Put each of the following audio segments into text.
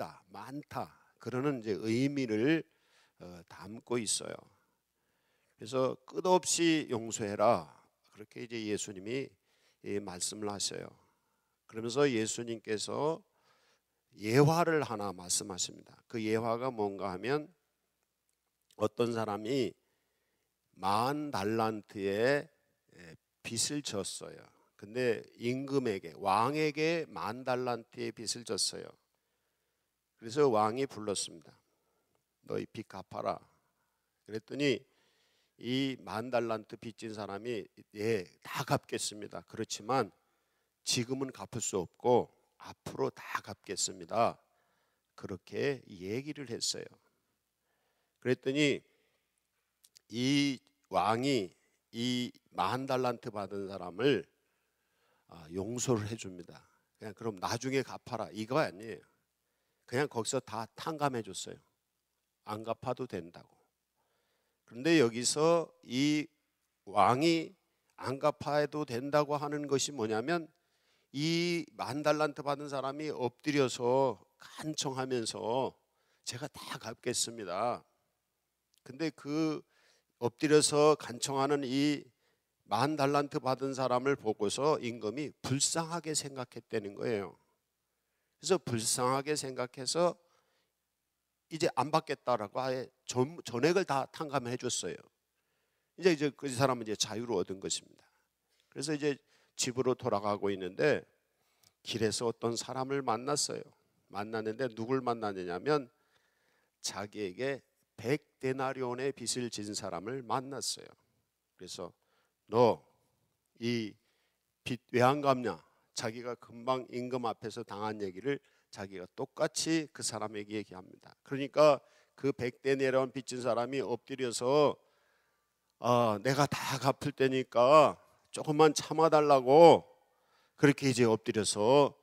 있다, 많다, 그러는 이제 의미를 담고 있어요. 그래서 끝없이 용서해라, 그렇게 이제 예수님이 말씀을 하셔요. 그러면서 예수님께서 예화를 하나 말씀하십니다. 그 예화가 뭔가 하면 어떤 사람이 10,000달란트의 빚을 졌어요. 근데 임금에게, 왕에게 10,000달란트의 빚을 졌어요. 그래서 왕이 불렀습니다. 너희 빚 갚아라. 그랬더니 이 10,000달란트 빚진 사람이 예, 다 갚겠습니다. 그렇지만 지금은 갚을 수 없고 앞으로 다 갚겠습니다. 그렇게 얘기를 했어요. 그랬더니 이 왕이 이 10,000달란트 받은 사람을 용서를 해줍니다. 그냥 그럼 나중에 갚아라, 이거 아니에요. 그냥 거기서 다 탕감해 줬어요. 안 갚아도 된다고. 그런데 여기서 이 왕이 안 갚아도 된다고 하는 것이 뭐냐면 이 10,000달란트 받은 사람이 엎드려서 간청하면서 제가 다 갚겠습니다. 근데 그 엎드려서 간청하는 이 10,000달란트 받은 사람을 보고서 임금이 불쌍하게 생각했다는 거예요. 그래서 불쌍하게 생각해서 이제 안 받겠다라고 아예 전액을 다 탕감해 줬어요. 이제 그 사람은 이제 자유를 얻은 것입니다. 그래서 이제 집으로 돌아가고 있는데 길에서 어떤 사람을 만났어요. 만났는데 누굴 만났느냐면 자기에게 100데나리온의 빚을 진 사람을 만났어요. 그래서 너 이 빚 왜 안 갚냐? 자기가 금방 임금 앞에서 당한 얘기를 자기가 똑같이 그 사람에게 얘기합니다. 그러니까 그 100데나리온 빚진 사람이 엎드려서 내가 다 갚을 테니까 조금만 참아달라고 그렇게 이제 엎드려서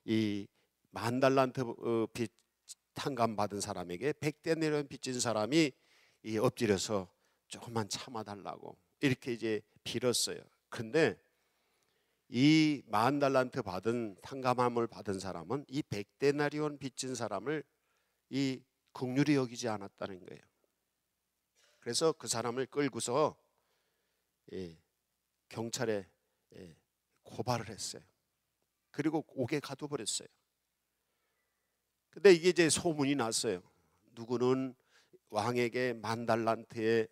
이 10,000달란트 빚 탕감 받은 사람에게 100데나리온 빚진 사람이 이 엎드려서 조금만 참아달라고 이렇게 이제 빌었어요. 근데 이 10,000달란트 받은 탕감함을 받은 사람은 이 100데나리온 빚진 사람을 이 긍휼히 여기지 않았다는 거예요. 그래서 그 사람을 끌고서 경찰에 고발을 했어요. 그리고 옥에 가둬버렸어요. 근데 이게 이제 소문이 났어요. 누구는 왕에게 10,000달란트의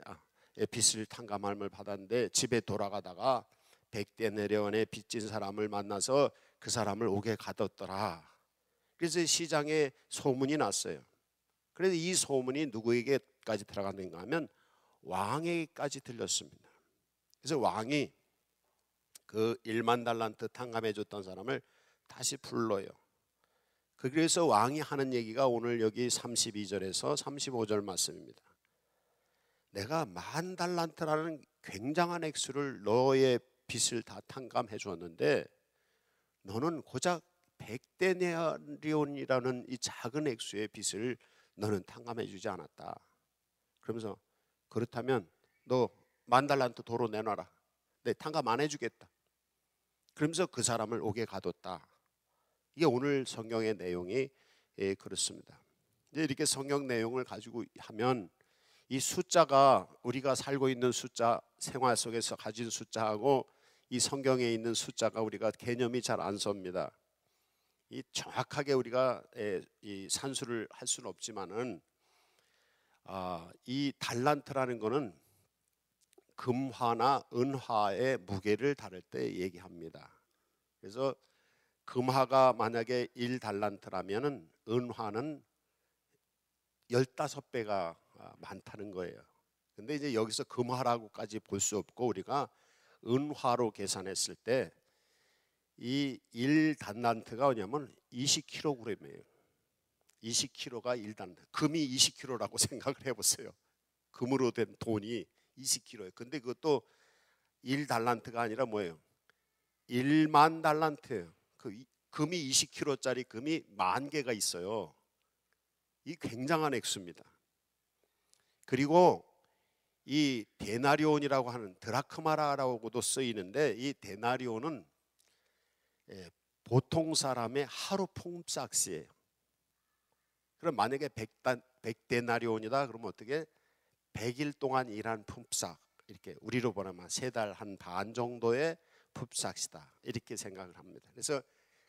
빚을 탕감함을 받았는데 집에 돌아가다가 100데나리온의 빚진 사람을 만나서 그 사람을 옥에 가뒀더라. 그래서 시장에 소문이 났어요. 그래서 이 소문이 누구에게까지 들어갔는가 하면 왕에게까지 들렸습니다. 그래서 왕이 그 10,000달란트 탕감해 줬던 사람을 다시 불러요. 그래서 왕이 하는 얘기가 오늘 여기 32절에서 35절 말씀입니다. 내가 10,000달란트라는 굉장한 액수를 너의 빚을 다 탕감해 줬는데 너는 고작 100데나리온이라는 이 작은 액수의 빚을 너는 탕감해 주지 않았다. 그러면서 그렇다면 너 10,000달란트 도로 내놔라. 내 탕감 안 해주겠다. 그러면서 그 사람을 옥에 가뒀다. 이게 오늘 성경의 내용이 그렇습니다. 이제 이렇게 성경 내용을 가지고 하면 이 숫자가 우리가 살고 있는 숫자, 생활 속에서 가진 숫자하고 이 성경에 있는 숫자가 우리가 개념이 잘 안 섭니다. 이 정확하게 우리가 이 산수를 할 수는 없지만은 이 달란트라는 거는 금화나 은화의 무게를 다룰 때 얘기합니다. 그래서 금화가 만약에 1달란트라면은 은화는 15배가 많다는 거예요. 근데 이제 여기서 금화라고까지 볼 수 없고 우리가 은화로 계산했을 때 이 1달란트가 뭐냐면 20kg이에요. 20kg가 1달란트. 금이 20kg라고 생각을 해보세요. 금으로 된 돈이 20kg예요. 근데 그것도 1달란트가 아니라 뭐예요? 1만 달란트예요. 그 금이 20kg짜리 금이 10,000개가 있어요. 이 굉장한 액수입니다. 그리고 이 데나리온이라고 하는 드라크마라고도 쓰이는데 이 데나리온은 보통 사람의 하루 품삯이에요. 그럼 만약에 100데나리온이다 그러면 어떻게 100일 동안 일한 품삯, 이렇게 우리로 보면 3달 한 반 정도의 품삯이다 이렇게 생각을 합니다. 그래서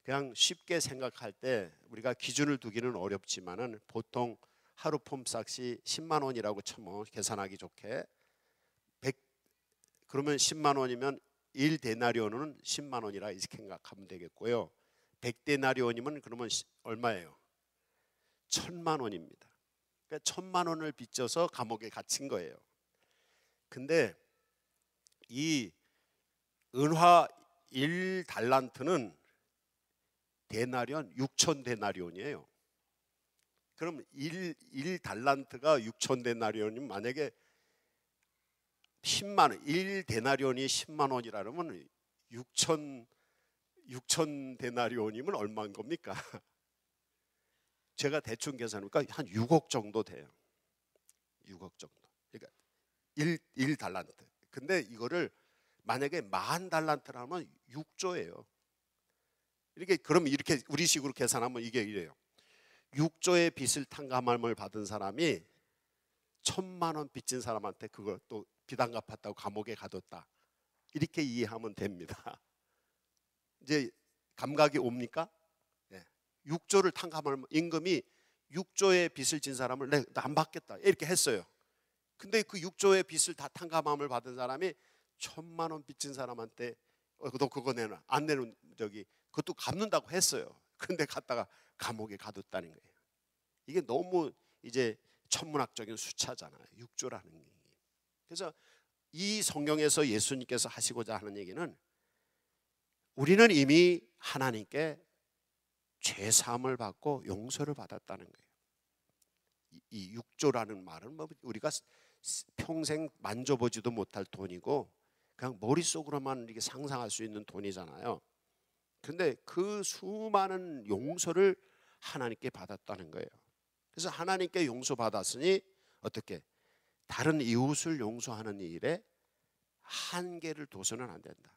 그냥 쉽게 생각할 때 우리가 기준을 두기는 어렵지만은 보통 하루 품삯이 10만 원이라고 쳐뭐 계산하기 좋게 100 그러면 10만 원이면 1데나리온은 10만 원이라 이렇게 생각하면 되겠고요. 100데나리온이면 그러면 얼마예요? 1000만 원입니다. 그러니까 1000만 원을 빚져서 감옥에 갇힌 거예요. 근데 이 은화 1달란트는 데나리온 6,000데나리온이에요. 그럼 1달란트가 6,000데나리온이면 만약에 10만 원, 1데나리온이 10만 원이라면 6,000데나리온이면 얼마인 겁니까? 제가 대충 계산하니까 한 6억 정도 돼요. 6억 정도. 그러니까 1달란트. 근데 이거를 만약에 10,000달란트라면 6조예요. 그럼 이렇게 우리식으로 계산하면 이게 이래요. 6조의 빚을 탕감함을 받은 사람이 1,000만 원 빚진 사람한테 그걸 또 빚 안 갚았다고 감옥에 가뒀다. 이렇게 이해하면 됩니다. 이제 감각이 옵니까? 네. 6조를 탕감할 임금이 6조의 빚을 진 사람을 나 안 받겠다 이렇게 했어요. 근데 그 6조의 빚을 다 탕감함을 받은 사람이 1,000만 원 빚진 사람한테 너 그거 내놔 안 내는 그것도 갚는다고 했어요. 근데 갔다가 감옥에 가뒀다는 거예요. 이게 너무 이제 천문학적인 숫자잖아요. 6조라는 게. 그래서 이 성경에서 예수님께서 하시고자 하는 얘기는 우리는 이미 하나님께 죄 사함을 받고 용서를 받았다는 거예요. 이 6조라는 말은 뭐 우리가 평생 만져보지도 못할 돈이고 그냥 머릿속으로만 이렇게 상상할 수 있는 돈이잖아요. 그런데 그 수많은 용서를 하나님께 받았다는 거예요. 그래서 하나님께 용서받았으니 어떻게 다른 이웃을 용서하는 일에 한계를 둬서는 안 된다.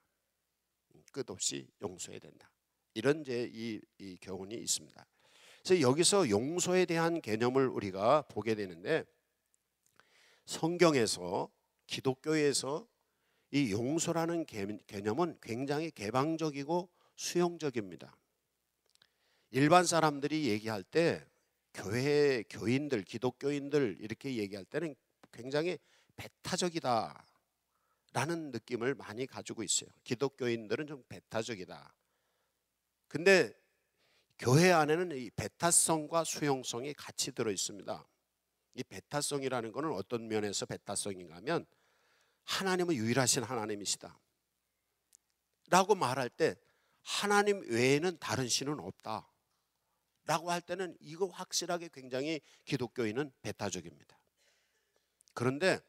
끝없이 용서해야 된다. 이런 이제 이 교훈이 있습니다. 그래서 여기서 용서에 대한 개념을 우리가 보게 되는데 성경에서 기독교에서 이 용서라는 개념은 굉장히 개방적이고 수용적입니다. 일반 사람들이 얘기할 때 교회 교인들, 기독교인들 이렇게 얘기할 때는 굉장히 배타적이다 라는 느낌을 많이 가지고 있어요. 기독교인들은 좀 배타적이다. 근데 교회 안에는 이 배타성과 수용성이 같이 들어 있습니다. 이 배타성이라는 것은 어떤 면에서 배타성인가 하면 하나님은 유일하신 하나님이시다 라고 말할 때 하나님 외에는 다른 신은 없다 라고 할 때는 이거 확실하게 굉장히 기독교인은 배타적입니다. 그런데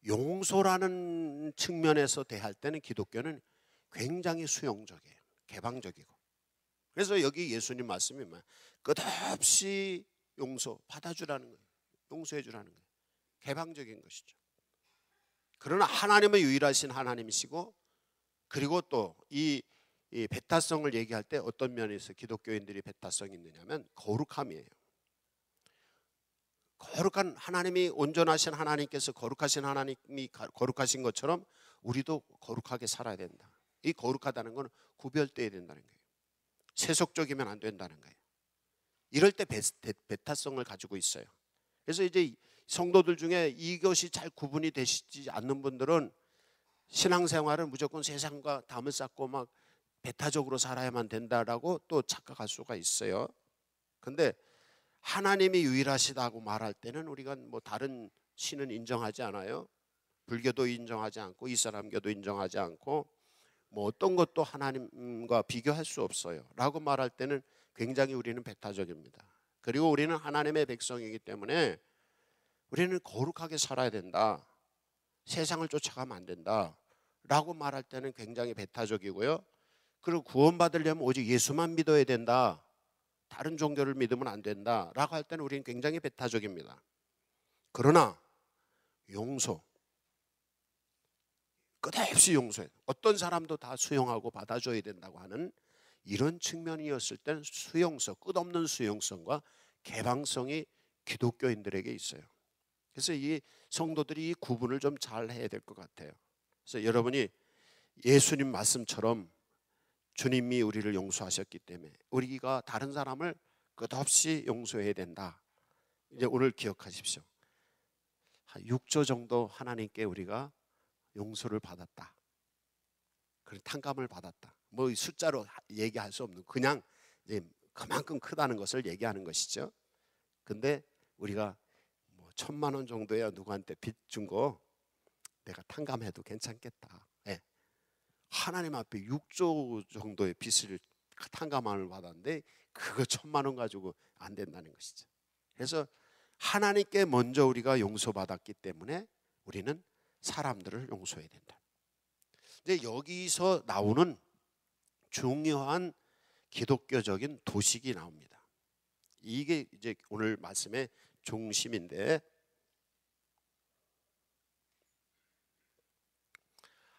용서라는 측면에서 대할 때는 기독교는 굉장히 수용적이에요. 개방적이고. 그래서 여기 예수님 말씀이 뭐야? 끝없이 용서 받아주라는 거예요. 용서해 주라는 거예요. 개방적인 것이죠. 그러나 하나님은 유일하신 하나님이시고 그리고 또 이 배타성을 얘기할 때 어떤 면에서 기독교인들이 배타성이 있느냐면 거룩함이에요. 거룩한 하나님이 온전하신 하나님께서 거룩하신 하나님이 거룩하신 것처럼 우리도 거룩하게 살아야 된다. 이 거룩하다는 건 구별돼야 된다는 거예요. 세속적이면 안 된다는 거예요. 이럴 때 배타성을 가지고 있어요. 그래서 이제 성도들 중에 이것이 잘 구분이 되시지 않는 분들은 신앙생활은 무조건 세상과 담을 쌓고 막 배타적으로 살아야만 된다라고 또 착각할 수가 있어요. 근데 하나님이 유일하시다고 말할 때는 우리가 뭐 다른 신은 인정하지 않아요. 불교도 인정하지 않고 이슬람교도 인정하지 않고 뭐 어떤 것도 하나님과 비교할 수 없어요 라고 말할 때는 굉장히 우리는 배타적입니다. 그리고 우리는 하나님의 백성이기 때문에 우리는 거룩하게 살아야 된다. 세상을 쫓아가면 안 된다 라고 말할 때는 굉장히 배타적이고요. 그리고 구원받으려면 오직 예수만 믿어야 된다. 다른 종교를 믿으면 안 된다 라고 할 때는 우리는 굉장히 배타적입니다. 그러나 용서, 끝없이 용서해. 어떤 사람도 다 수용하고 받아줘야 된다고 하는 이런 측면이었을 때는 수용성, 끝없는 수용성과 개방성이 기독교인들에게 있어요. 그래서 이 성도들이 이 구분을 좀 잘 해야 될 것 같아요. 그래서 여러분이 예수님 말씀처럼 주님이 우리를 용서하셨기 때문에 우리가 다른 사람을 끝없이 용서해야 된다. 이제 오늘 기억하십시오. 한 6조 정도 하나님께 우리가 용서를 받았다. 그런 탕감을 받았다. 뭐 숫자로 얘기할 수 없는, 그냥 이제 그만큼 크다는 것을 얘기하는 것이죠. 근데 우리가 뭐 1,000만 원 정도야 누구한테 빚 준 거 내가 탕감해도 괜찮겠다. 예. 하나님 앞에 6조 정도의 빚을 탕감을 받았는데 그거 1,000만 원 가지고 안 된다는 것이죠. 그래서 하나님께 먼저 우리가 용서받았기 때문에 우리는 사람들을 용서해야 된다. 이제 여기서 나오는 중요한 기독교적인 도식이 나옵니다. 이게 이제 오늘 말씀의 중심인데,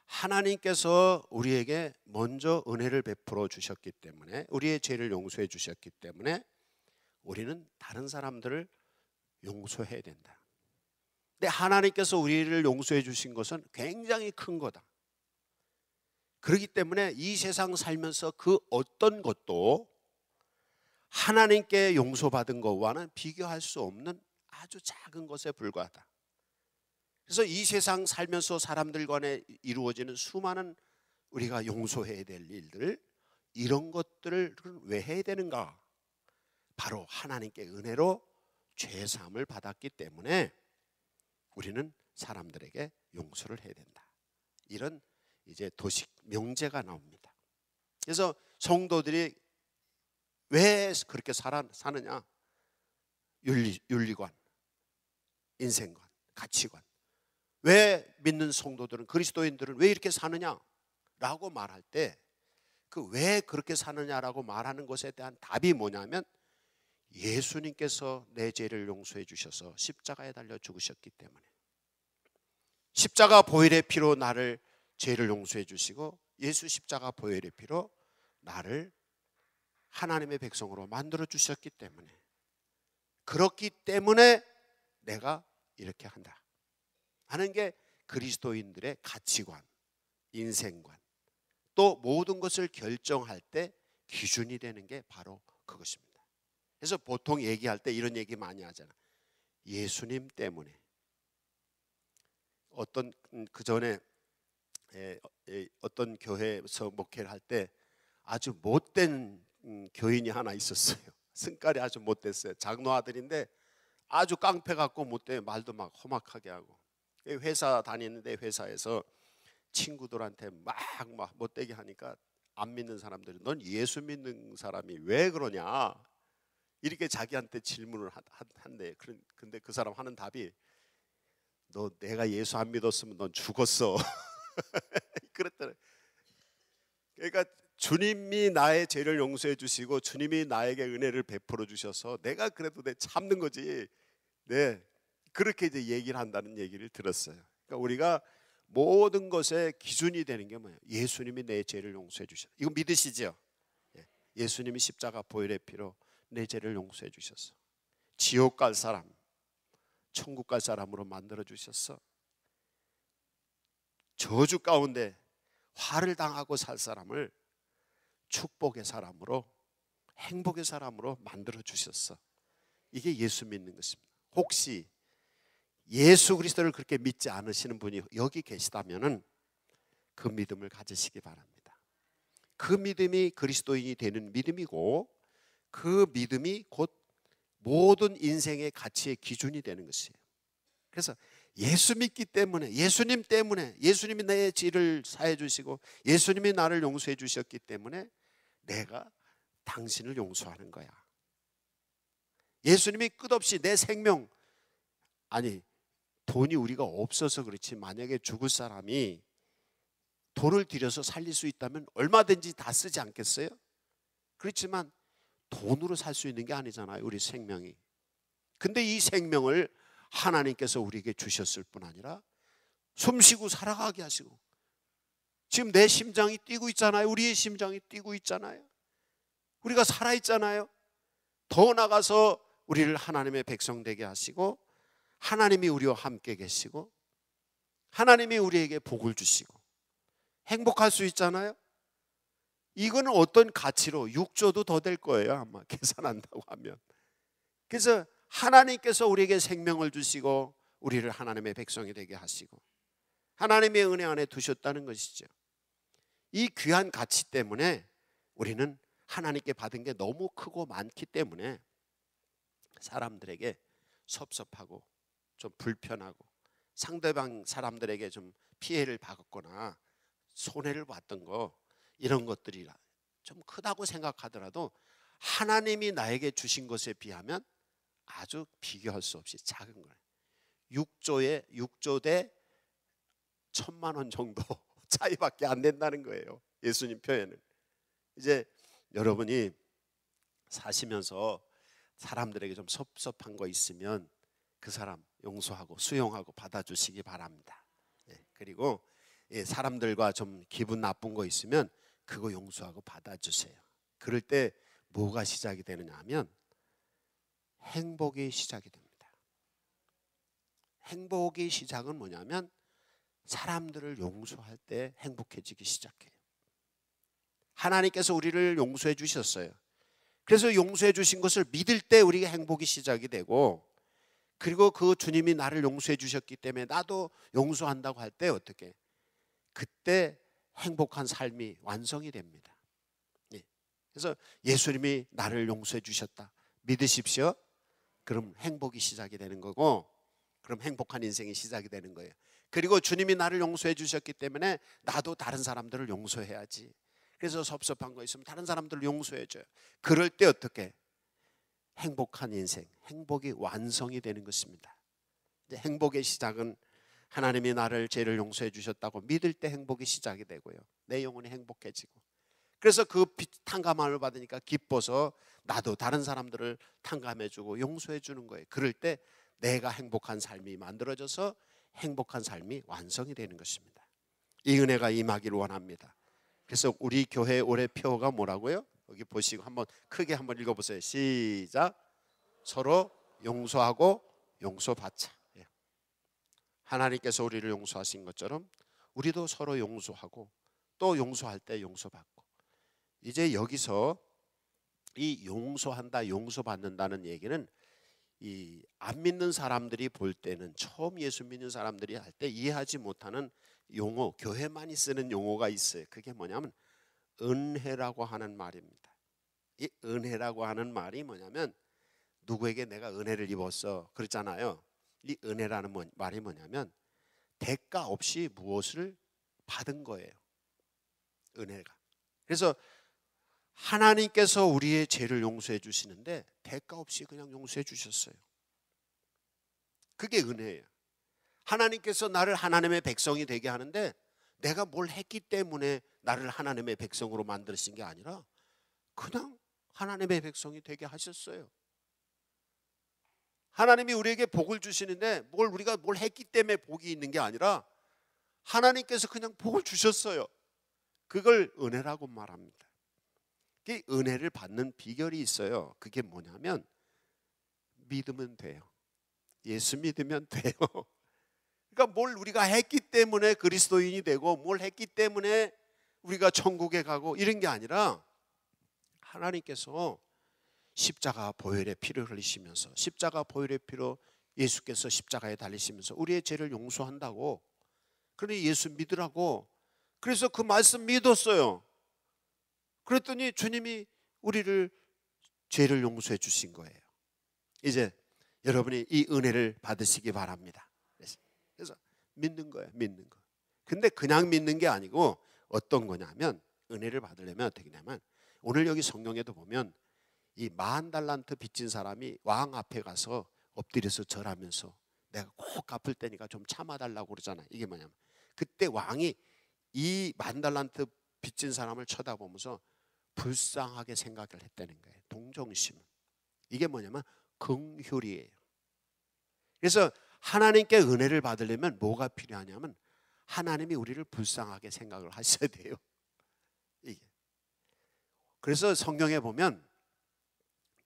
하나님께서 우리에게 먼저 은혜를 베풀어 주셨기 때문에, 우리의 죄를 용서해 주셨기 때문에 우리는 다른 사람들을 용서해야 된다. 근데 하나님께서 우리를 용서해 주신 것은 굉장히 큰 거다. 그렇기 때문에 이 세상 살면서 그 어떤 것도 하나님께 용서받은 것과는 비교할 수 없는 아주 작은 것에 불과하다. 그래서 이 세상 살면서 사람들 간에 이루어지는 수많은 우리가 용서해야 될 일들, 이런 것들을 왜 해야 되는가? 바로 하나님께 은혜로 죄사함을 받았기 때문에 우리는 사람들에게 용서를 해야 된다. 이런 이제 도식 명제가 나옵니다. 그래서 성도들이 왜 그렇게 사느냐? 윤리관, 인생관, 가치관. 왜 믿는 성도들은, 그리스도인들은 왜 이렇게 사느냐라고 말할 때, 그 왜 그렇게 사느냐라고 말하는 것에 대한 답이 뭐냐면, 예수님께서 내 죄를 용서해 주셔서 십자가에 달려 죽으셨기 때문에, 십자가 보혈의 피로 나를 죄를 용서해 주시고, 예수 십자가 보혈의 피로 나를 하나님의 백성으로 만들어 주셨기 때문에, 그렇기 때문에 내가 이렇게 한다 하는 게 그리스도인들의 가치관, 인생관, 또 모든 것을 결정할 때 기준이 되는 게 바로 그것입니다. 그래서 보통 얘기할 때 이런 얘기 많이 하잖아. 예수님 때문에. 어떤 그 전에 어떤 교회에서 목회를 할 때 아주 못된 교인이 하나 있었어요. 승깔이 아주 못됐어요. 장로 아들인데 아주 깡패 같고 못돼, 말도 막 험악하게 하고. 회사 다니는데 회사에서 친구들한테 막 못되게 하니까 안 믿는 사람들이, 넌 예수 믿는 사람이 왜 그러냐, 이렇게 자기한테 질문을 한대. 근데 그 사람 하는 답이, 너 내가 예수 안 믿었으면 넌 죽었어. 그랬더래. 그러니까 주님이 나의 죄를 용서해 주시고 주님이 나에게 은혜를 베풀어 주셔서 내가 그래도 내 참는 거지. 네, 그렇게 이제 얘기를 한다는 얘기를 들었어요. 그러니까 우리가 모든 것의 기준이 되는 게 뭐예요? 예수님이 내 죄를 용서해 주셨어. 이거 믿으시죠? 예수님이 십자가 보혈의 피로 내 죄를 용서해 주셨어. 지옥 갈 사람, 천국 갈 사람으로 만들어 주셨어. 저주 가운데 화를 당하고 살 사람을 축복의 사람으로, 행복의 사람으로 만들어 주셨어. 이게 예수 믿는 것입니다. 혹시 예수 그리스도를 그렇게 믿지 않으시는 분이 여기 계시다면은 그 믿음을 가지시기 바랍니다. 그 믿음이 그리스도인이 되는 믿음이고, 그 믿음이 곧 모든 인생의 가치의 기준이 되는 것이에요. 그래서 예수 믿기 때문에, 예수님 때문에, 예수님이 내 죄를 사해 주시고 예수님이 나를 용서해 주셨기 때문에 내가 당신을 용서하는 거야. 예수님이 끝없이 내 생명, 아니 돈이 우리가 없어서 그렇지, 만약에 죽을 사람이 돈을 들여서 살릴 수 있다면 얼마든지 다 쓰지 않겠어요? 그렇지만 돈으로 살 수 있는 게 아니잖아요, 우리 생명이. 근데 이 생명을 하나님께서 우리에게 주셨을 뿐 아니라 숨쉬고 살아가게 하시고, 지금 내 심장이 뛰고 있잖아요. 우리의 심장이 뛰고 있잖아요. 우리가 살아있잖아요. 더 나가서 우리를 하나님의 백성 되게 하시고 하나님이 우리와 함께 계시고 하나님이 우리에게 복을 주시고 행복할 수 있잖아요. 이거는 어떤 가치로 6조도 더 될 거예요, 아마 계산한다고 하면. 그래서 하나님께서 우리에게 생명을 주시고 우리를 하나님의 백성이 되게 하시고 하나님의 은혜 안에 두셨다는 것이죠. 이 귀한 가치 때문에 우리는 하나님께 받은 게 너무 크고 많기 때문에 사람들에게 섭섭하고 좀 불편하고 상대방 사람들에게 좀 피해를 받거나 손해를 봤던 거, 이런 것들이 좀 크다고 생각하더라도 하나님이 나에게 주신 것에 비하면 아주 비교할 수 없이 작은 거예요. 6조 대 1,000만 원 정도 차이밖에 안 된다는 거예요, 예수님 표현은. 이제 여러분이 사시면서 사람들에게 좀 섭섭한 거 있으면 그 사람 용서하고 수용하고 받아주시기 바랍니다. 그리고 사람들과 좀 기분 나쁜 거 있으면 그거 용서하고 받아주세요. 그럴 때 뭐가 시작이 되느냐 하면 행복이 시작이 됩니다. 행복의 시작은 뭐냐면 사람들을 용서할 때 행복해지기 시작해요. 하나님께서 우리를 용서해 주셨어요. 그래서 용서해 주신 것을 믿을 때 우리가 행복이 시작이 되고, 그리고 그 주님이 나를 용서해 주셨기 때문에 나도 용서한다고 할 때 어떻게? 그때 행복한 삶이 완성이 됩니다. 그래서 예수님이 나를 용서해 주셨다 믿으십시오. 그럼 행복이 시작이 되는 거고, 그럼 행복한 인생이 시작이 되는 거예요. 그리고 주님이 나를 용서해 주셨기 때문에 나도 다른 사람들을 용서해야지. 그래서 섭섭한 거 있으면 다른 사람들을 용서해 줘요. 그럴 때 어떻게? 행복한 인생, 행복이 완성이 되는 것입니다. 이제 행복의 시작은 하나님이 나를 죄를 용서해 주셨다고 믿을 때 행복이 시작이 되고요. 내 영혼이 행복해지고, 그래서 그 탕감함을 받으니까 기뻐서 나도 다른 사람들을 탕감해 주고 용서해 주는 거예요. 그럴 때 내가 행복한 삶이 만들어져서 행복한 삶이 완성이 되는 것입니다. 이 은혜가 임하기를 원합니다. 그래서 우리 교회 올해 표어가 뭐라고요? 여기 보시고 한번 크게 한번 읽어보세요. 시작. 서로 용서하고 용서받자. 하나님께서 우리를 용서하신 것처럼 우리도 서로 용서하고 또 용서할 때 용서받고. 이제 여기서 이 용서한다, 용서받는다는 얘기는 이 안 믿는 사람들이 볼 때는, 처음 예수 믿는 사람들이 할 때 이해하지 못하는 용어, 교회만이 쓰는 용어가 있어요. 그게 뭐냐면 은혜라고 하는 말입니다. 이 은혜라고 하는 말이 뭐냐면 누구에게 내가 은혜를 입었어 그렇잖아요. 이 은혜라는 말이 뭐냐면 대가 없이 무엇을 받은 거예요, 은혜가. 그래서 하나님께서 우리의 죄를 용서해 주시는데 대가 없이 그냥 용서해 주셨어요. 그게 은혜예요. 하나님께서 나를 하나님의 백성이 되게 하는데 내가 뭘 했기 때문에 나를 하나님의 백성으로 만드신 게 아니라 그냥 하나님의 백성이 되게 하셨어요. 하나님이 우리에게 복을 주시는데 우리가 뭘 했기 때문에 복이 있는 게 아니라 하나님께서 그냥 복을 주셨어요. 그걸 은혜라고 말합니다. 그 은혜를 받는 비결이 있어요. 그게 뭐냐면 믿으면 돼요. 예수 믿으면 돼요. 그러니까 뭘 우리가 했기 때문에 그리스도인이 되고 뭘 했기 때문에 우리가 천국에 가고 이런 게 아니라 하나님께서 십자가 보혈의 피를 흘리시면서, 십자가 보혈의 피로 예수께서 십자가에 달리시면서 우리의 죄를 용서한다고, 그러니 예수 믿으라고. 그래서 그 말씀 믿었어요. 그랬더니 주님이 우리를 죄를 용서해 주신 거예요. 이제 여러분이 이 은혜를 받으시기 바랍니다. 그래서 믿는 거예요, 믿는 거. 근데 그냥 믿는 게 아니고 어떤 거냐면, 은혜를 받으려면 어떻게 되냐면, 오늘 여기 성경에도 보면 이 10,000달란트 빚진 사람이 왕 앞에 가서 엎드려서 절하면서 내가 꼭 갚을 테니까 좀 참아달라고 그러잖아요. 이게 뭐냐면 그때 왕이 이 10,000달란트 빚진 사람을 쳐다보면서 불쌍하게 생각을 했다는 거예요. 동정심. 이게 뭐냐면 긍휼이에요. 그래서 하나님께 은혜를 받으려면 뭐가 필요하냐면 하나님이 우리를 불쌍하게 생각을 하셔야 돼요. 이게. 그래서 성경에 보면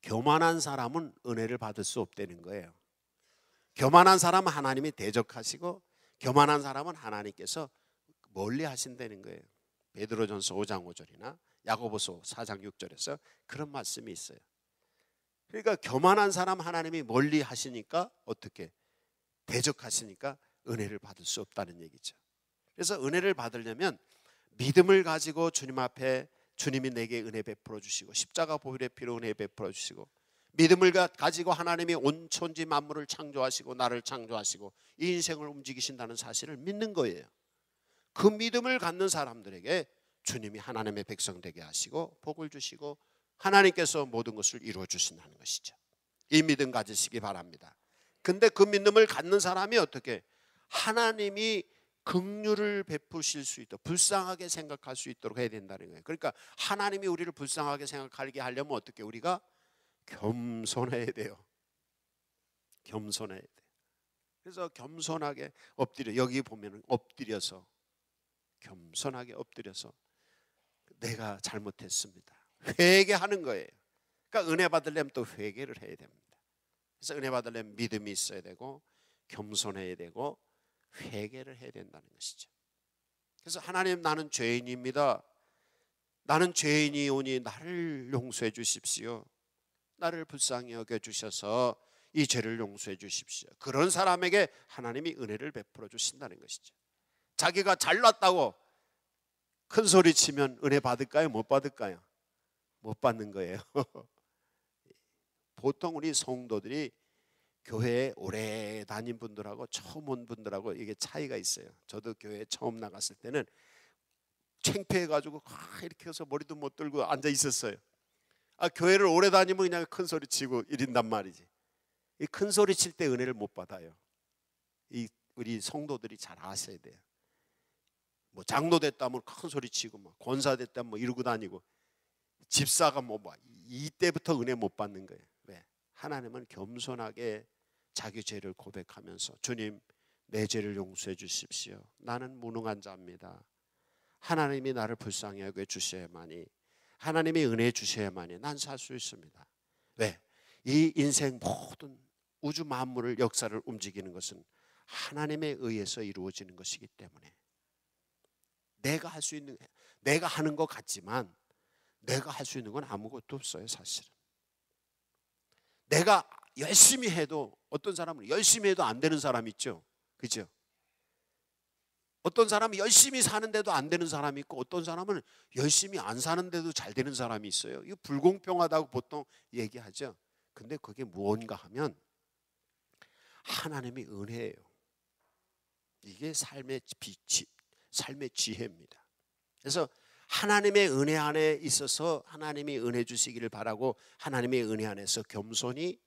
교만한 사람은 은혜를 받을 수 없다는 거예요. 교만한 사람은 하나님이 대적하시고 교만한 사람은 하나님께서 멀리 하신다는 거예요. 베드로전서 5장 5절이나 야고보서 4장 6절에서 그런 말씀이 있어요. 그러니까 교만한 사람 하나님이 멀리 하시니까 어떻게 대적하시니까 은혜를 받을 수 없다는 얘기죠. 그래서 은혜를 받으려면 믿음을 가지고 주님 앞에 주님이 내게 은혜 베풀어 주시고 십자가 보혈의 피로 은혜 베풀어 주시고 믿음을 가지고 하나님이 온 천지 만물을 창조하시고 나를 창조하시고 이 인생을 움직이신다는 사실을 믿는 거예요. 그 믿음을 갖는 사람들에게 주님이 하나님의 백성 되게 하시고 복을 주시고 하나님께서 모든 것을 이루어 주신다는 것이죠. 이 믿음 가지시기 바랍니다. 근데 그 믿음을 갖는 사람이 어떻게 하나님이 긍휼을 베푸실 수 있도록 불쌍하게 생각할 수 있도록 해야 된다는 거예요. 그러니까 하나님이 우리를 불쌍하게 생각하게 하려면 어떻게 우리가 겸손해야 돼요. 겸손해야 돼요. 그래서 겸손하게 엎드려, 여기 보면 엎드려서 겸손하게 엎드려서 내가 잘못했습니다. 회개하는 거예요. 그러니까 은혜 받으려면 또 회개를 해야 됩니다. 그래서 은혜 받으려면 믿음이 있어야 되고 겸손해야 되고 회개를 해야 된다는 것이죠. 그래서 하나님, 나는 죄인입니다. 나는 죄인이오니 나를 용서해 주십시오. 나를 불쌍히 여겨 주셔서 이 죄를 용서해 주십시오. 그런 사람에게 하나님이 은혜를 베풀어 주신다는 것이죠. 자기가 잘났다고 큰 소리 치면 은혜 받을까요? 못 받을까요? 못 받는 거예요. 보통 우리 성도들이 교회에 오래 다닌 분들하고 처음 온 분들하고 이게 차이가 있어요. 저도 교회에 처음 나갔을 때는 창피해가지고 이렇게 해서 머리도 못 들고 앉아 있었어요. 교회를 오래 다니면 그냥 큰 소리 치고 이런단 말이지. 이 큰 소리 칠 때 은혜를 못 받아요. 우리 성도들이 잘 아셔야 돼요. 뭐 장로 됐다면 큰 소리 치고 막 권사 됐다면 뭐 이러고 다니고 집사가 뭐 이때부터 은혜 못 받는 거예요. 왜? 하나님은 겸손하게 자기 죄를 고백하면서 주님, 내 죄를 용서해 주십시오. 나는 무능한 자입니다. 하나님이 나를 불쌍히 여겨 주셔야만이, 하나님이 은혜 주셔야만이 난 살 수 있습니다. 왜? 이 인생 모든 우주 만물을 역사를 움직이는 것은 하나님에 의해서 이루어지는 것이기 때문에 내가 할 수 있는, 내가 하는 것 같지만 내가 할 수 있는 건 아무것도 없어요. 사실은 내가 열심히 해도, 어떤 사람은 열심히 해도 안 되는 사람 있죠. 그죠? 어떤 사람은 열심히 사는데도 안 되는 사람이 있고 어떤 사람은 열심히 안 사는데도 잘 되는 사람이 있어요. 이거 불공평하다고 보통 얘기하죠. 근데 그게 무언가 하면 하나님의 은혜예요. 이게 삶의 빛이, 삶의 지혜입니다. 그래서 하나님의 은혜 안에 있어서 하나님이 은혜 주시기를 바라고 하나님의 은혜 안에서 겸손히,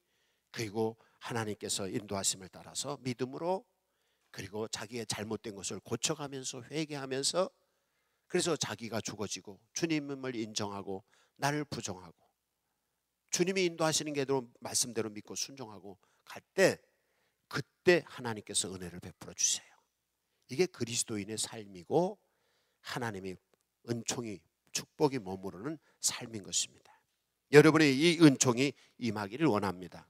그리고 하나님께서 인도하심을 따라서 믿음으로, 그리고 자기의 잘못된 것을 고쳐가면서 회개하면서, 그래서 자기가 죽어지고 주님을 인정하고 나를 부정하고 주님이 인도하시는 게 말씀대로 믿고 순종하고 갈 때, 그때 하나님께서 은혜를 베풀어 주세요. 이게 그리스도인의 삶이고 하나님의 은총이, 축복이 머무르는 삶인 것입니다. 여러분의 이 은총이 임하기를 원합니다.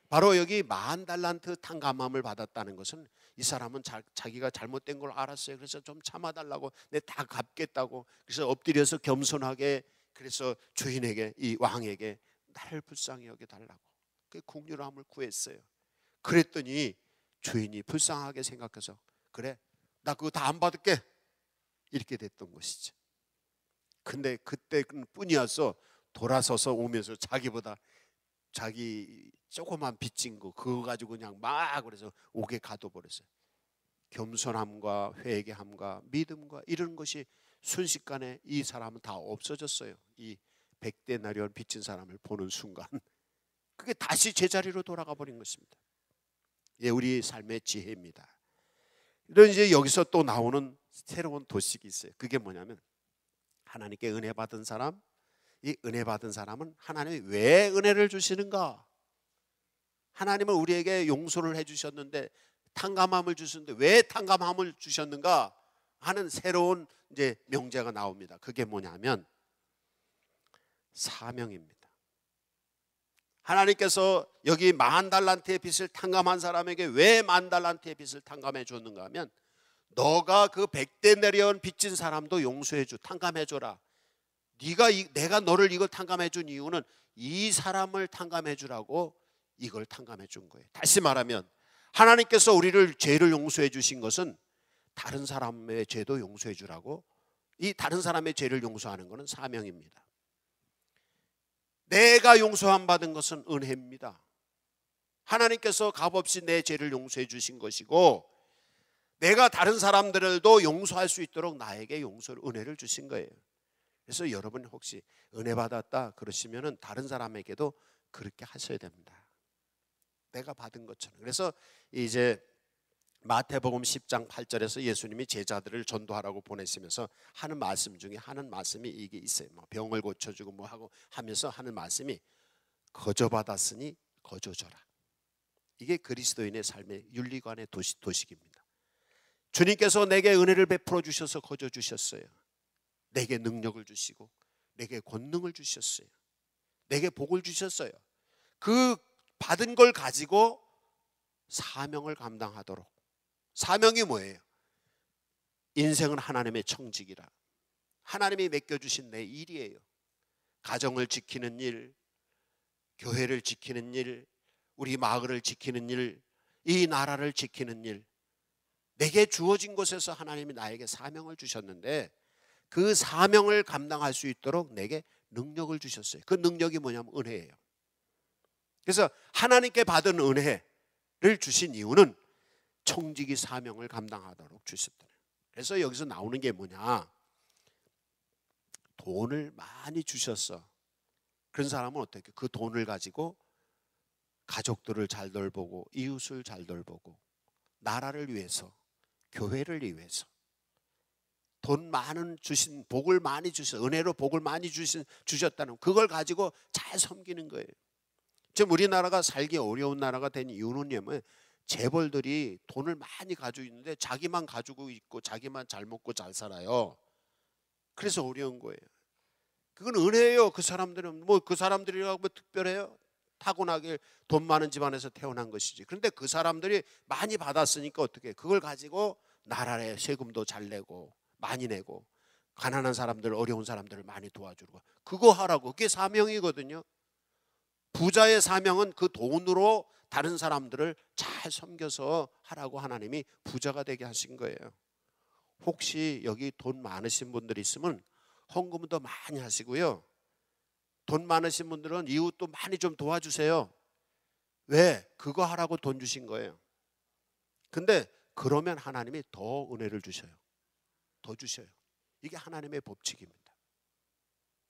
바로 여기 40달란트 탕감함을 받았다는 것은 이 사람은 자기가 잘못된 걸 알았어요. 그래서 좀 참아달라고, 내 다 갚겠다고, 그래서 엎드려서 겸손하게, 그래서 주인에게, 이 왕에게 나를 불쌍히 여겨달라고 그 긍휼함을 구했어요. 그랬더니 주인이 불쌍하게 생각해서 그래, 나 그거 다 안 받을게, 이렇게 됐던 것이죠. 근데 그때뿐이어서 돌아서서 오면서 자기보다 자기 조그만 빚진 거 그거 가지고 그냥 막 그래서 옥에 가둬버렸어요. 겸손함과 회개함과 믿음과 이런 것이 순식간에 이 사람은 다 없어졌어요. 이 100데나리온 빚진 사람을 보는 순간 그게 다시 제자리로 돌아가 버린 것입니다. 예, 우리 삶의 지혜입니다. 이런 이제 여기서 또 나오는 새로운 도식이 있어요. 그게 뭐냐면 하나님께 은혜 받은 사람, 이 은혜 받은 사람은 하나님이 왜 은혜를 주시는가? 하나님은 우리에게 용서를 해주셨는데, 탕감함을 주셨는데 왜 탕감함을 주셨는가 하는 새로운 이제 명제가 나옵니다. 그게 뭐냐면 사명입니다. 하나님께서 여기 10,000달란트의 빚을 탕감한 사람에게 왜 10,000달란트의 빚을 탕감해 줬는가 하면, 너가 그 100대 내려온 빚진 사람도 용서해 줘, 탕감해 줘라. 내가 너를 이걸 탕감해 준 이유는 이 사람을 탕감해 주라고 이걸 탕감해 준 거예요. 다시 말하면 하나님께서 우리를 죄를 용서해 주신 것은 다른 사람의 죄도 용서해 주라고, 이 다른 사람의 죄를 용서하는 것은 사명입니다. 내가 용서함 받은 것은 은혜입니다. 하나님께서 값없이 내 죄를 용서해 주신 것이고, 내가 다른 사람들도 용서할 수 있도록 나에게 용서를, 은혜를 주신 거예요. 그래서 여러분 혹시 은혜 받았다 그러시면은 다른 사람에게도 그렇게 하셔야 됩니다. 내가 받은 것처럼. 그래서 이제 마태복음 10장 8절에서 예수님이 제자들을 전도하라고 보내시면서 하는 말씀 중에 하는 말씀이 이게 있어요. 뭐 병을 고쳐주고 뭐 하고 하면서 하는 말씀이, 거저 받았으니 거저 줘라. 이게 그리스도인의 삶의 윤리관의 도식입니다. 주님께서 내게 은혜를 베풀어 주셔서 거저 주셨어요. 내게 능력을 주시고 내게 권능을 주셨어요. 내게 복을 주셨어요. 그 받은 걸 가지고 사명을 감당하도록. 사명이 뭐예요? 인생은 하나님의 청직이라, 하나님이 맡겨주신 내 일이에요. 가정을 지키는 일, 교회를 지키는 일, 우리 마을을 지키는 일, 이 나라를 지키는 일, 내게 주어진 곳에서 하나님이 나에게 사명을 주셨는데 그 사명을 감당할 수 있도록 내게 능력을 주셨어요. 그 능력이 뭐냐면 은혜예요. 그래서 하나님께 받은 은혜를 주신 이유는 청지기 사명을 감당하도록 주셨다. 그래서 여기서 나오는 게 뭐냐, 돈을 많이 주셨어. 그런 사람은 어떻게 그 돈을 가지고 가족들을 잘 돌보고 이웃을 잘 돌보고 나라를 위해서, 교회를 위해서 돈 많은 주신, 복을 많이 주셔, 은혜로 복을 많이 주셨다는 그걸 가지고 잘 섬기는 거예요. 지금 우리나라가 살기 어려운 나라가 된 이유는 뭐예요? 재벌들이 돈을 많이 가지고 있는데 자기만 가지고 있고 자기만 잘 먹고 잘 살아요. 그래서 어려운 거예요. 그건 은혜예요. 그 사람들은 뭐 그 사람들이라고 뭐 특별해요? 타고나길 돈 많은 집안에서 태어난 것이지. 그런데 그 사람들이 많이 받았으니까 어떻게, 그걸 가지고 나라에 세금도 잘 내고 많이 내고 가난한 사람들, 어려운 사람들을 많이 도와주고, 그거 하라고. 그게 사명이거든요. 부자의 사명은 그 돈으로 다른 사람들을 잘 섬겨서 하라고 하나님이 부자가 되게 하신 거예요. 혹시 여기 돈 많으신 분들이 있으면 헌금도 많이 하시고요. 돈 많으신 분들은 이웃도 많이 좀 도와주세요. 왜? 그거 하라고 돈 주신 거예요. 근데 그러면 하나님이 더 은혜를 주셔요. 더 주셔요. 이게 하나님의 법칙입니다.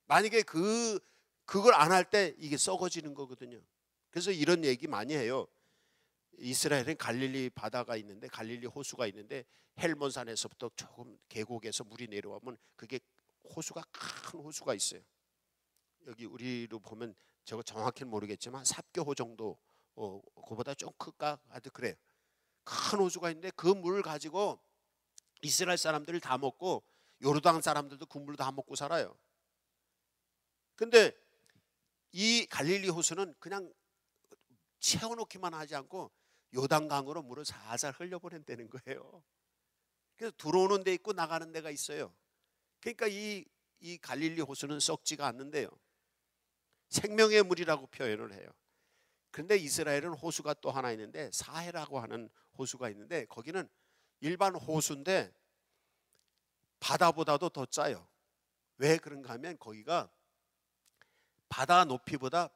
만약에 그걸 안 할 때 이게 썩어지는 거거든요. 그래서 이런 얘기 많이 해요. 이스라엘은 갈릴리 바다가 있는데, 갈릴리 호수가 있는데 헬몬산에서부터 조금 계곡에서 물이 내려오면 그게 호수가, 큰 호수가 있어요. 여기 우리로 보면 저거 정확히는 모르겠지만 삽교호 정도, 그보다 좀 클까 하여튼 그래요. 큰 호수가 있는데 그 물을 가지고 이스라엘 사람들을 다 먹고 요르단 사람들도 그 물을 다 먹고 살아요. 근데 이 갈릴리 호수는 그냥 채워놓기만 하지 않고 요단강으로 물을 살살 흘려보낸다는 거예요. 그래서 들어오는 데 있고 나가는 데가 있어요. 그러니까 이 갈릴리 호수는 썩지가 않는데요, 생명의 물이라고 표현을 해요. 그런데 이스라엘은 호수가 또 하나 있는데 사해라고 하는 호수가 있는데 거기는 일반 호수인데 바다보다도 더 짜요. 왜 그런가 하면 거기가 바다 높이보다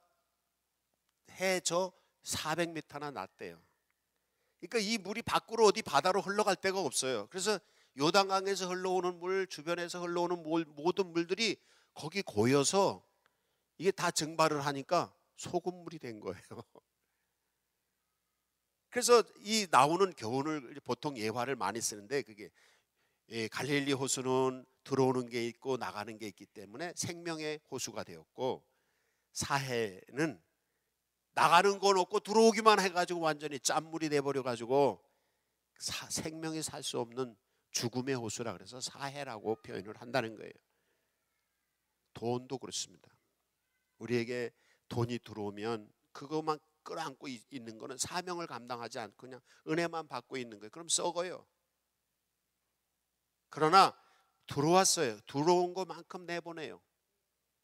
해저 400m나 낮대요. 그러니까 이 물이 밖으로 어디 바다로 흘러갈 데가 없어요. 그래서 요단강에서 흘러오는 물, 주변에서 흘러오는 모든 물들이 거기 고여서 이게 다 증발을 하니까 소금물이 된 거예요. 그래서 이 나오는 교훈을 보통 예화를 많이 쓰는데, 그게 갈릴리 호수는 들어오는 게 있고 나가는 게 있기 때문에 생명의 호수가 되었고, 사해는 나가는 건 없고 들어오기만 해가지고 완전히 짠물이 돼버려가지고 생명이 살 수 없는 죽음의 호수라 그래서 사해라고 표현을 한다는 거예요. 돈도 그렇습니다. 우리에게 돈이 들어오면 그것만 끌어안고 있는 거는 사명을 감당하지 않고 그냥 은혜만 받고 있는 거예요. 그럼 썩어요. 그러나 들어왔어요. 들어온 것만큼 내보내요.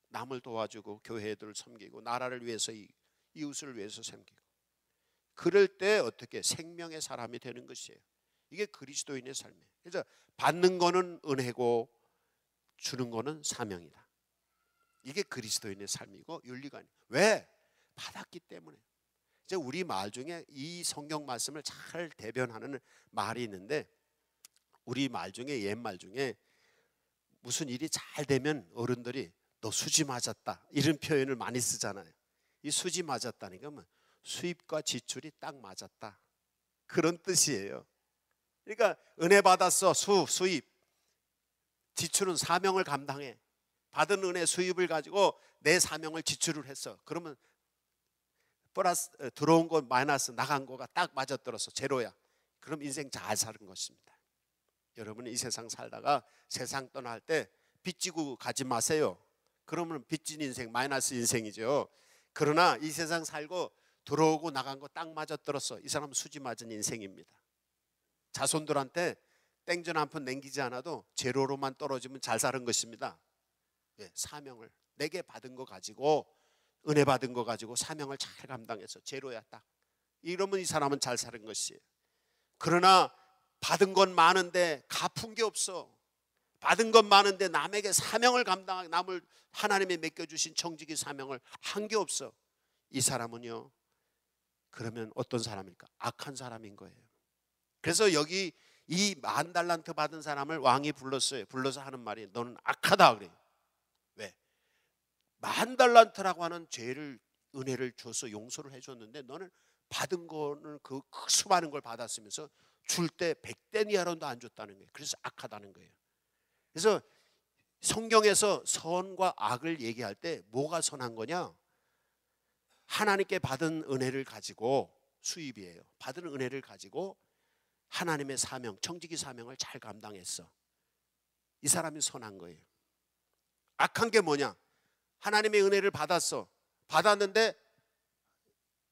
남을 도와주고 교회들을 섬기고 나라를 위해서 이웃을 위해서 섬기고, 그럴 때 어떻게 생명의 사람이 되는 것이에요. 이게 그리스도인의 삶이에요. 그래서 받는 거는 은혜고 주는 거는 사명이다. 이게 그리스도인의 삶이고 윤리가 아니에요. 왜? 받았기 때문에. 이제 우리 말 중에 이 성경 말씀을 잘 대변하는 말이 있는데, 우리 말 중에 옛말 중에 무슨 일이 잘 되면 어른들이 너 수지 맞았다 이런 표현을 많이 쓰잖아요. 이 수지 맞았다는 건 수입과 지출이 딱 맞았다 그런 뜻이에요. 그러니까 은혜 받았어. 수입, 지출은 사명을 감당해. 받은 은혜 수입을 가지고 내 사명을 지출을 했어. 그러면 플러스 들어온 거 마이너스 나간 거가 딱 맞아떨어서 제로야. 그럼 인생 잘 사는 것입니다. 여러분 이 세상 살다가 세상 떠날 때 빚지고 가지 마세요. 그러면 빚진 인생 마이너스 인생이죠. 그러나 이 세상 살고 들어오고 나간 거 딱 맞아떨어서 이 사람은 수지 맞은 인생입니다. 자손들한테 땡전 한 푼 남기지 않아도 제로로만 떨어지면 잘 사는 것입니다. 사명을 내게 받은 거 가지고, 은혜 받은 거 가지고 사명을 잘 감당해서 제로야 딱. 이러면 이 사람은 잘 사는 것이에요. 그러나 받은 건 많은데 갚은 게 없어. 받은 건 많은데 남에게 사명을 감당하고 남을 하나님이 맡겨주신 청지기 사명을 한 게 없어. 이 사람은요, 그러면 어떤 사람일까? 악한 사람인 거예요. 그래서 여기 이 10,000달란트 받은 사람을 왕이 불렀어요. 불러서 하는 말이 너는 악하다 그래요. 왜? 10,000달란트라고 하는 죄를, 은혜를 줘서 용서를 해줬는데 너는 받은 거는 그 수많은 걸 받았으면서 줄 때 100데나리온도 안 줬다는 거예요. 그래서 악하다는 거예요. 그래서 성경에서 선과 악을 얘기할 때 뭐가 선한 거냐? 하나님께 받은 은혜를 가지고, 수입이에요. 받은 은혜를 가지고 하나님의 사명, 청지기 사명을 잘 감당했어. 이 사람이 선한 거예요. 악한 게 뭐냐? 하나님의 은혜를 받았어. 받았는데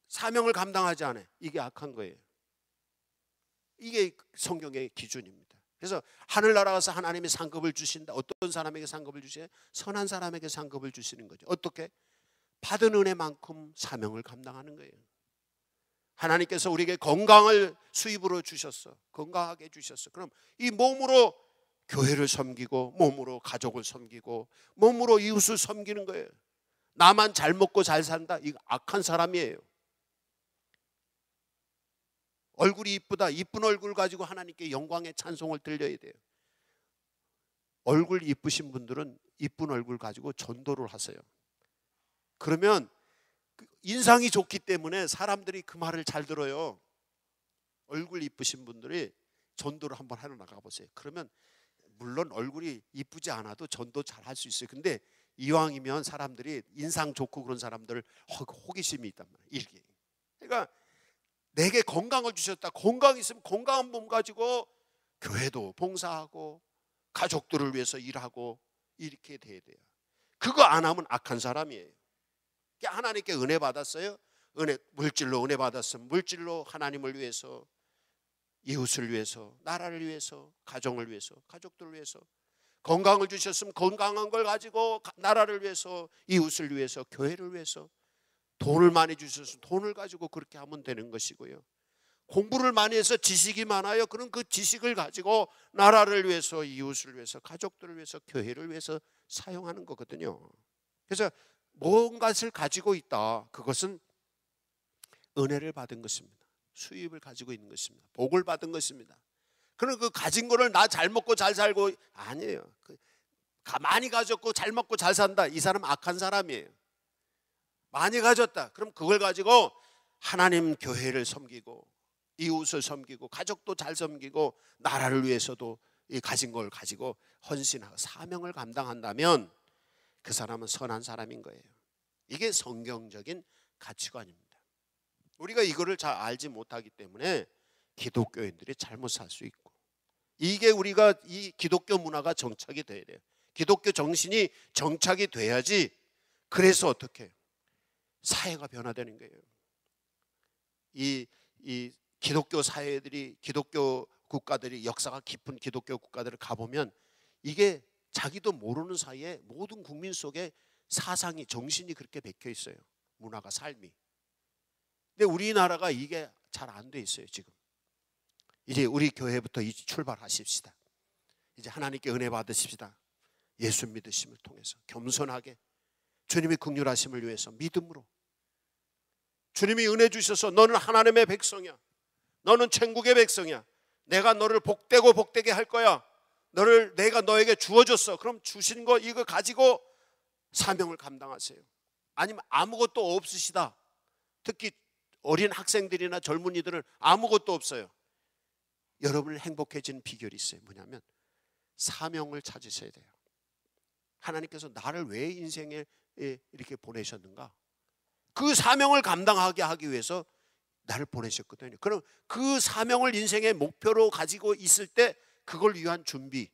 사명을 감당하지 않아. 이게 악한 거예요. 이게 성경의 기준입니다. 그래서 하늘나라 가서 하나님이 상급을 주신다. 어떤 사람에게 상급을 주세요? 선한 사람에게 상급을 주시는 거죠. 어떻게? 받은 은혜만큼 사명을 감당하는 거예요. 하나님께서 우리에게 건강을 수입으로 주셨어. 건강하게 주셨어. 그럼 이 몸으로 교회를 섬기고, 몸으로 가족을 섬기고, 몸으로 이웃을 섬기는 거예요. 나만 잘 먹고 잘 산다. 이거 악한 사람이에요. 얼굴이 이쁘다. 이쁜 얼굴 가지고 하나님께 영광의 찬송을 들려야 돼요. 얼굴 이쁘신 분들은 이쁜 얼굴 가지고 전도를 하세요. 그러면 인상이 좋기 때문에 사람들이 그 말을 잘 들어요. 얼굴 이쁘신 분들이 전도를 한번 하러 나가보세요. 그러면 물론 얼굴이 이쁘지 않아도 전도 잘 할 수 있어요. 근데 이왕이면 사람들이 인상 좋고 그런 사람들 호기심이 있단 말이에요. 이렇게. 그러니까 내게 건강을 주셨다. 건강 있으면 건강한 몸 가지고 교회도 봉사하고 가족들을 위해서 일하고 이렇게 돼야 돼요. 그거 안 하면 악한 사람이에요. 하나님께 은혜 받았어요. 물질로 은혜 받았으면 물질로 하나님을 위해서, 이웃을 위해서, 나라를 위해서, 가정을 위해서, 가족들을 위해서. 건강을 주셨으면 건강한 걸 가지고 나라를 위해서, 이웃을 위해서, 교회를 위해서. 돈을 많이 주셨으면 돈을 가지고 그렇게 하면 되는 것이고요. 공부를 많이 해서 지식이 많아요. 그럼 그 지식을 가지고 나라를 위해서, 이웃을 위해서, 가족들을 위해서, 교회를 위해서 사용하는 거거든요. 그래서 뭔가를 가지고 있다. 그것은 은혜를 받은 것입니다. 수입을 가지고 있는 것입니다. 복을 받은 것입니다. 그럼 그 가진 거를 나 잘 먹고 잘 살고, 아니에요. 많이 가졌고 잘 먹고 잘 산다. 이 사람 악한 사람이에요. 많이 가졌다. 그럼 그걸 가지고 하나님 교회를 섬기고, 이웃을 섬기고, 가족도 잘 섬기고, 나라를 위해서도 이 가진 걸 가지고 헌신하고 사명을 감당한다면 그 사람은 선한 사람인 거예요. 이게 성경적인 가치관입니다. 우리가 이거를 잘 알지 못하기 때문에 기독교인들이 잘못 살 수 있고, 이게 우리가 이 기독교 문화가 정착이 돼야 돼요. 기독교 정신이 정착이 돼야지. 그래서 어떻게 해요? 사회가 변화되는 거예요. 이 기독교 사회들이, 기독교 국가들이, 역사가 깊은 기독교 국가들을 가보면 이게 자기도 모르는 사이에 모든 국민 속에 사상이, 정신이 그렇게 박혀 있어요. 문화가, 삶이. 근데 우리나라가 이게 잘 안 돼 있어요. 지금 이제 우리 교회부터 이제 출발하십시다. 이제 하나님께 은혜 받으십시다. 예수 믿으심을 통해서 겸손하게 주님의 긍휼하심을 위해서 믿음으로, 주님이 은혜 주셔서 너는 하나님의 백성이야, 너는 천국의 백성이야, 내가 너를 복되고 복되게 할 거야, 내가 너에게 주어줬어. 그럼 주신 거 이거 가지고 사명을 감당하세요. 아니면 아무것도 없으시다, 특히 어린 학생들이나 젊은이들은 아무것도 없어요. 여러분을 행복해지는 비결이 있어요. 뭐냐면 사명을 찾으셔야 돼요. 하나님께서 나를 왜 인생에 이렇게 보내셨는가? 그 사명을 감당하게 하기 위해서 나를 보내셨거든요. 그럼 그 사명을 인생의 목표로 가지고 있을 때 그걸 위한 준비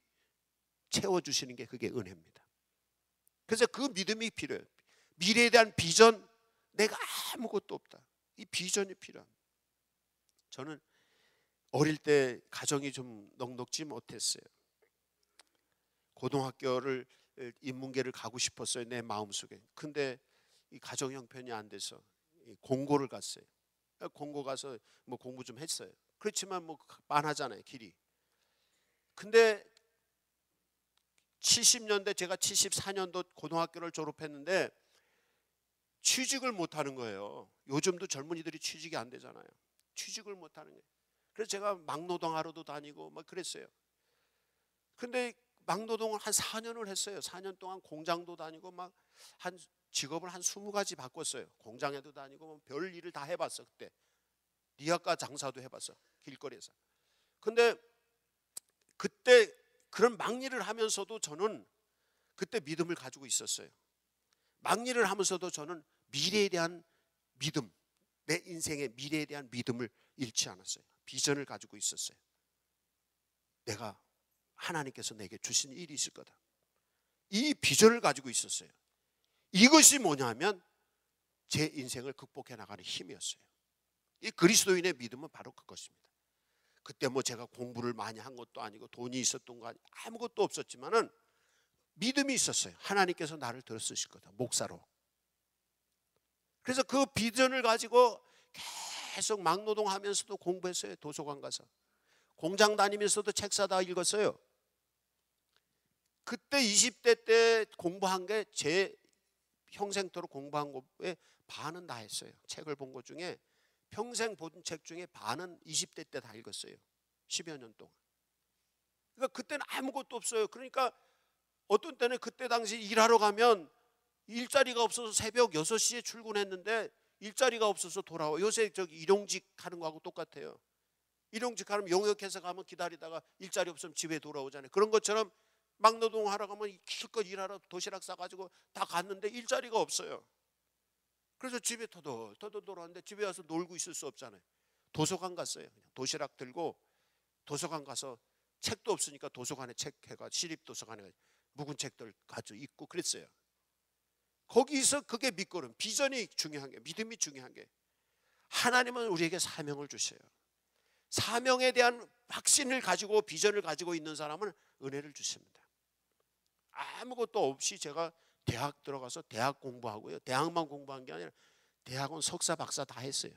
채워주시는 게 그게 은혜입니다. 그래서 그 믿음이 필요해요. 미래에 대한 비전, 내가 아무것도 없다, 이 비전이 필요합니다. 저는 어릴 때 가정이 좀 넉넉지 못했어요. 고등학교를, 인문계를 가고 싶었어요, 내 마음속에. 근데 이 가정 형편이 안 돼서 공고를 갔어요. 공고 가서 뭐 공부 좀 했어요. 그렇지만 뭐 빤하잖아요, 길이. 근데 70년대, 제가 74년도 고등학교를 졸업했는데 취직을 못하는 거예요. 요즘도 젊은이들이 취직이 안 되잖아요. 취직을 못하는 거예요. 그래서 제가 막노동하러도 다니고 막 그랬어요. 근데 막노동을 한 4년을 했어요. 4년 동안 공장도 다니고 막 한 직업을 한 20가지 바꿨어요. 공장에도 다니고 뭐 별 일을 다 해봤어. 그때 리아카 장사도 해봤어, 길거리에서. 근데 그때 그런 막일을 하면서도 저는 그때 믿음을 가지고 있었어요. 막일을 하면서도 저는 미래에 대한 믿음, 내 인생의 미래에 대한 믿음을 잃지 않았어요. 비전을 가지고 있었어요. 내가, 하나님께서 내게 주신 일이 있을 거다, 이 비전을 가지고 있었어요. 이것이 뭐냐면 제 인생을 극복해 나가는 힘이었어요. 이 그리스도인의 믿음은 바로 그것입니다. 그때 뭐 제가 공부를 많이 한 것도 아니고 돈이 있었던 거 아무것도 없었지만은 믿음이 있었어요. 하나님께서 나를 들어쓰실 거다, 목사로. 그래서 그 비전을 가지고 계속 막노동하면서도 공부했어요. 도서관 가서 공장 다니면서도 책 사다 읽었어요. 그때 20대 때 공부한 게 제 평생토록 공부한 것의 반은 다 했어요. 책을 본 것 중에, 평생 본 책 중에 반은 20대 때 다 읽었어요. 10여 년 동안. 그러니까 그때는 아무것도 없어요. 그러니까 어떤 때는 그때 당시 일하러 가면 일자리가 없어서 새벽 6시에 출근했는데 일자리가 없어서 돌아와. 요새 저기 일용직 하는 거하고 똑같아요. 일용직 하면 용역해서 가면 기다리다가 일자리 없으면 집에 돌아오잖아요. 그런 것처럼 막노동 하러 가면 실컷 일하러 도시락 싸가지고 다 갔는데 일자리가 없어요. 그래서 집에 터덜터덜 돌아왔는데 집에 와서 놀고 있을 수 없잖아요. 도서관 갔어요. 그냥 도시락 들고 도서관 가서, 책도 없으니까 도서관에 책 해가, 시립도서관에 묵은 책들 가지고 읽고 그랬어요. 거기서 그게 밑거름, 비전이 중요한 게, 믿음이 중요한 게, 하나님은 우리에게 사명을 주셔요. 사명에 대한 확신을 가지고 비전을 가지고 있는 사람은 은혜를 주십니다. 아무것도 없이 제가 대학 들어가서 대학 공부하고요, 대학만 공부한 게 아니라 대학원 석사 박사 다 했어요.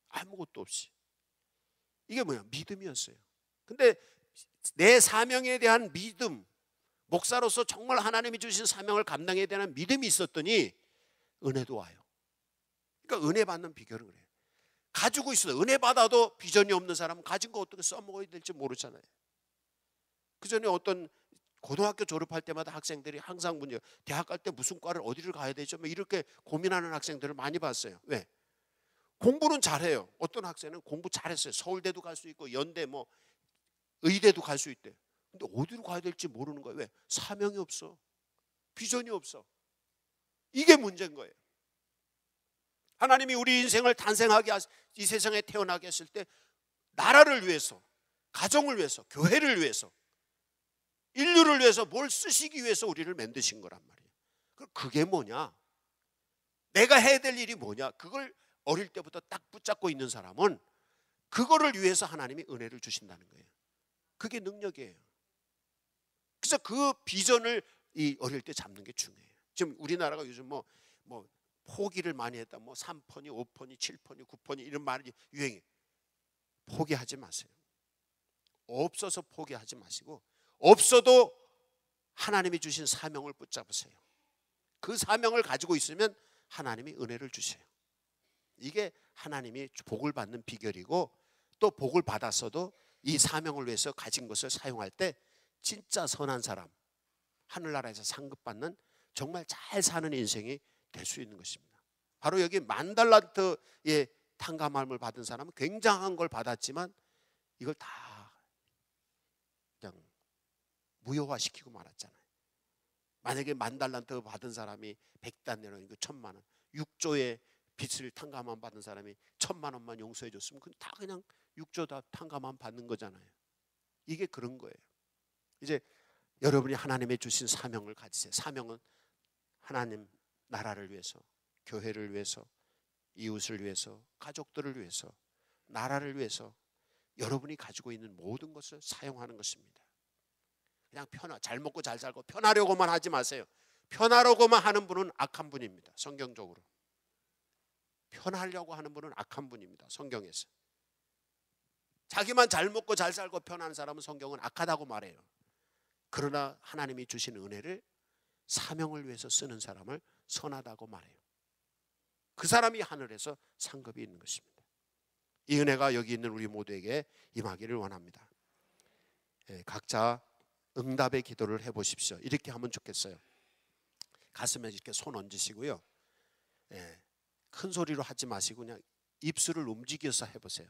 아무것도 없이. 이게 뭐야? 믿음이었어요. 근데 내 사명에 대한 믿음, 목사로서 정말 하나님이 주신 사명을 감당해야 되는 믿음이 있었더니 은혜도 와요. 그러니까 은혜 받는 비결은 그래요. 가지고 있어도, 은혜 받아도 비전이 없는 사람은 가진 거 어떻게 써먹어야 될지 모르잖아요. 그 전에 어떤 고등학교 졸업할 때마다 학생들이 항상 문제, 대학 갈 때 무슨 과를 어디를 가야 되죠? 뭐 이렇게 고민하는 학생들을 많이 봤어요. 왜? 공부는 잘해요. 어떤 학생은 공부 잘했어요. 서울대도 갈 수 있고 연대 뭐 의대도 갈 수 있대. 근데 어디로 가야 될지 모르는 거예요. 왜? 사명이 없어. 비전이 없어. 이게 문제인 거예요. 하나님이 우리 인생을 탄생하게, 이 세상에 태어나게 했을 때 나라를 위해서, 가정을 위해서, 교회를 위해서, 인류를 위해서 뭘 쓰시기 위해서 우리를 만드신 거란 말이에요. 그게 뭐냐? 내가 해야 될 일이 뭐냐, 그걸 어릴 때부터 딱 붙잡고 있는 사람은 그거를 위해서 하나님이 은혜를 주신다는 거예요. 그게 능력이에요. 그래서 그 비전을 이 어릴 때 잡는 게 중요해요. 지금 우리나라가 요즘 뭐 포기를 많이 했다, 뭐 3퍼니, 5퍼니, 7퍼니, 9퍼니 이런 말이 유행해. 포기하지 마세요. 없어서 포기하지 마시고, 없어도 하나님이 주신 사명을 붙잡으세요. 그 사명을 가지고 있으면 하나님이 은혜를 주세요. 이게 하나님이 복을 받는 비결이고, 또 복을 받았어도 이 사명을 위해서 가진 것을 사용할 때 진짜 선한 사람, 하늘나라에서 상급받는 정말 잘 사는 인생이 될 수 있는 것입니다. 바로 여기 10,000달란트의 탕감함을 받은 사람은 굉장한 걸 받았지만 이걸 다 그냥 무효화시키고 말았잖아요. 만약에 10,000달란트 받은 사람이 100단 내놓으니까 1,000만 원, 6조의 빚을 탕감함 받은 사람이 1,000만 원만 용서해 줬으면 그건 다 그냥 6조 다 탕감함 받는 거잖아요. 이게 그런 거예요. 이제 여러분이 하나님의 주신 사명을 가지세요. 사명은 하나님 나라를 위해서, 교회를 위해서, 이웃을 위해서, 가족들을 위해서, 나라를 위해서 여러분이 가지고 있는 모든 것을 사용하는 것입니다. 그냥 잘 먹고 잘 살고 편하려고만 하지 마세요. 편하려고만 하는 분은 악한 분입니다. 성경적으로 편하려고 하는 분은 악한 분입니다. 성경에서 자기만 잘 먹고 잘 살고 편한 사람은 성경은 악하다고 말해요. 그러나 하나님이 주신 은혜를 사명을 위해서 쓰는 사람을 선하다고 말해요. 그 사람이 하늘에서 상급이 있는 것입니다. 이 은혜가 여기 있는 우리 모두에게 임하기를 원합니다. 각자 응답의 기도를 해보십시오. 이렇게 하면 좋겠어요. 가슴에 이렇게 손 얹으시고요, 큰 소리로 하지 마시고 그냥 입술을 움직여서 해보세요.